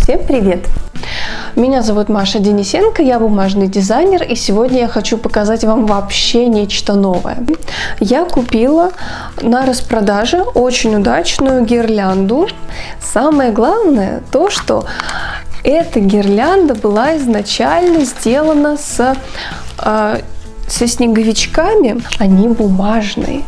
Всем привет! Меня зовут Маша Денисенко, я бумажный дизайнер, и сегодня я хочу показать вам вообще нечто новое. Я купила на распродаже очень удачную гирлянду. Самое главное то, что эта гирлянда была изначально сделана со снеговичками, они бумажные.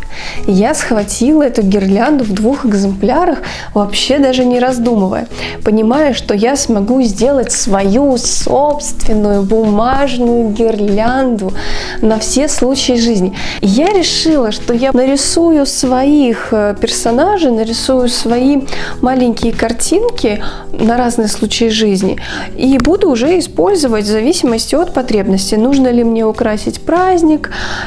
Я схватила эту гирлянду в 2 экземплярах, вообще даже не раздумывая, понимая, что я смогу сделать свою собственную бумажную гирлянду на все случаи жизни. И я решила, что я нарисую своих персонажей, нарисую свои маленькие картинки на разные случаи жизни и буду уже использовать в зависимости от потребности. Нужно ли мне украсить праздник,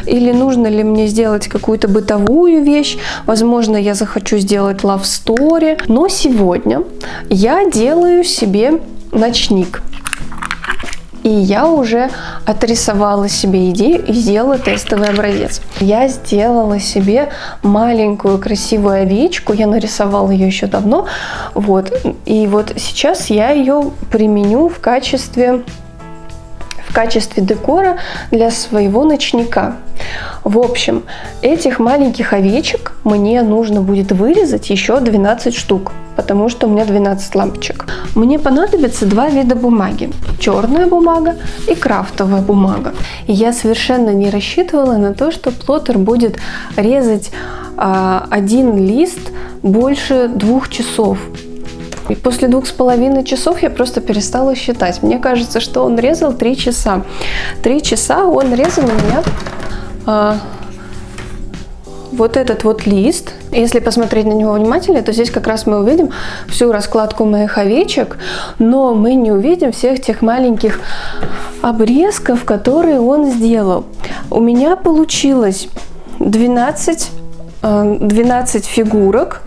или нужно ли мне сделать какую-то бытовую вещь. Возможно, я захочу сделать love story. Но сегодня я делаю себе ночник. И я уже отрисовала себе идею и сделала тестовый образец. Я сделала себе маленькую красивую овечку. Я нарисовала ее еще давно. Вот. И вот сейчас я ее применю в качестве декора для своего ночника. В общем, этих маленьких овечек мне нужно будет вырезать еще 12 штук, потому что у меня 12 лампочек. Мне понадобится 2 вида бумаги. Черная бумага и крафтовая бумага. И я совершенно не рассчитывала на то, что плоттер будет резать один лист больше 2 часов. И после 2,5 часов я просто перестала считать. Мне кажется, что он резал 3 часа. 3 часа он резал у меня вот этот вот лист. Если посмотреть на него внимательно, то здесь как раз мы увидим всю раскладку моих овечек, но мы не увидим всех тех маленьких обрезков, которые он сделал. У меня получилось 12 фигурок,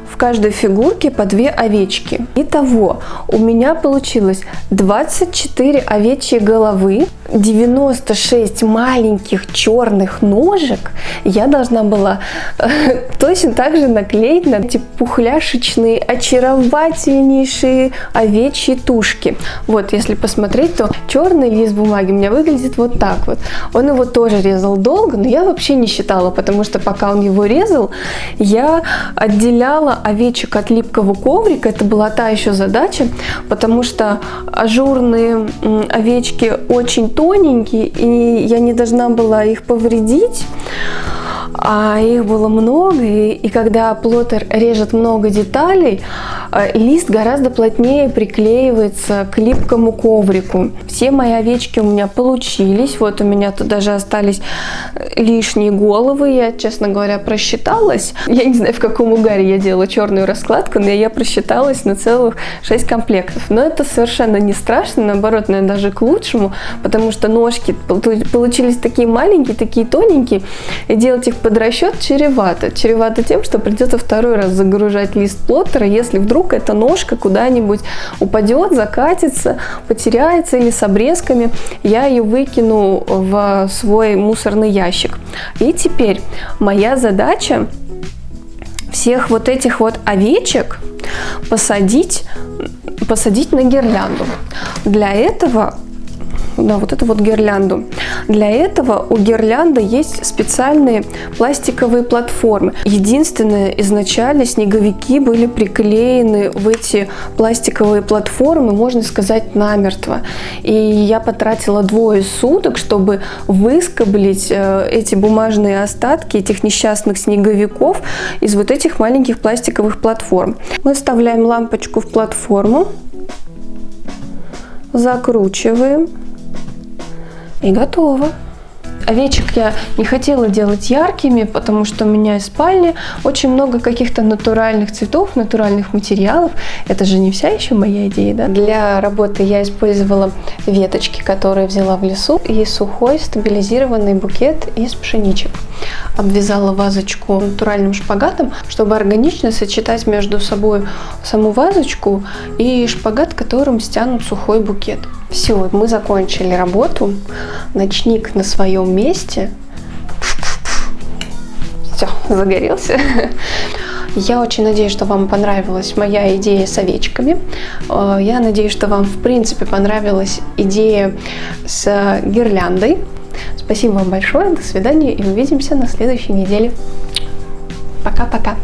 в каждой фигурке по 2 овечки. Итого у меня получилось 24 овечьи головы, 96 маленьких черных ножек. Я должна была точно так же наклеить на эти пухляшечные, очаровательнейшие овечьи тушки. Вот, если посмотреть, то черный лист бумаги у меня выглядит вот так вот. Он его тоже резал долго, но я вообще не считала, потому что пока он его резал, я отделяла овечек от липкого коврика. Это была та еще задача, потому что ажурные овечки очень тоненькие, и я не должна была их повредить. А их было много, и когда плоттер режет много деталей, лист гораздо плотнее приклеивается к липкому коврику. Все мои овечки у меня получились. Вот у меня тут даже остались лишние головы. Я, честно говоря, просчиталась. Я не знаю, в каком угаре я делала черную раскладку, но я просчиталась на целых 6 комплектов. Но это совершенно не страшно, наоборот, наверное, даже к лучшему, потому что ножки получились такие маленькие, такие тоненькие, и делать их под расчет чревато. Чревато тем, что придется 2-й раз загружать лист плоттера, если вдруг эта ножка куда-нибудь упадет, закатится, потеряется или с обрезками, я ее выкину в свой мусорный ящик. И теперь моя задача всех вот этих вот овечек посадить на гирлянду. Для этого вот эту вот гирлянду. Для этого у гирлянды есть специальные пластиковые платформы. Единственное, изначально снеговики были приклеены в эти пластиковые платформы, можно сказать, намертво. И я потратила 2 суток, чтобы выскоблить эти бумажные остатки этих несчастных снеговиков из вот этих маленьких пластиковых платформ. Мы вставляем лампочку в платформу, закручиваем. И готово. Овечек я не хотела делать яркими, потому что у меня из спальни очень много каких-то натуральных цветов, натуральных материалов. Это же не вся еще моя идея, да? Для работы я использовала веточки, которые взяла в лесу, и сухой стабилизированный букет из пшеничек. Обвязала вазочку натуральным шпагатом, чтобы органично сочетать между собой саму вазочку и шпагат, которым стянут сухой букет. Все, мы закончили работу. Ночник на своем месте. Все, загорелся. Я очень надеюсь, что вам понравилась моя идея с овечками. Я надеюсь, что вам в принципе понравилась идея с гирляндой. Спасибо вам большое, до свидания и увидимся на следующей неделе. Пока-пока.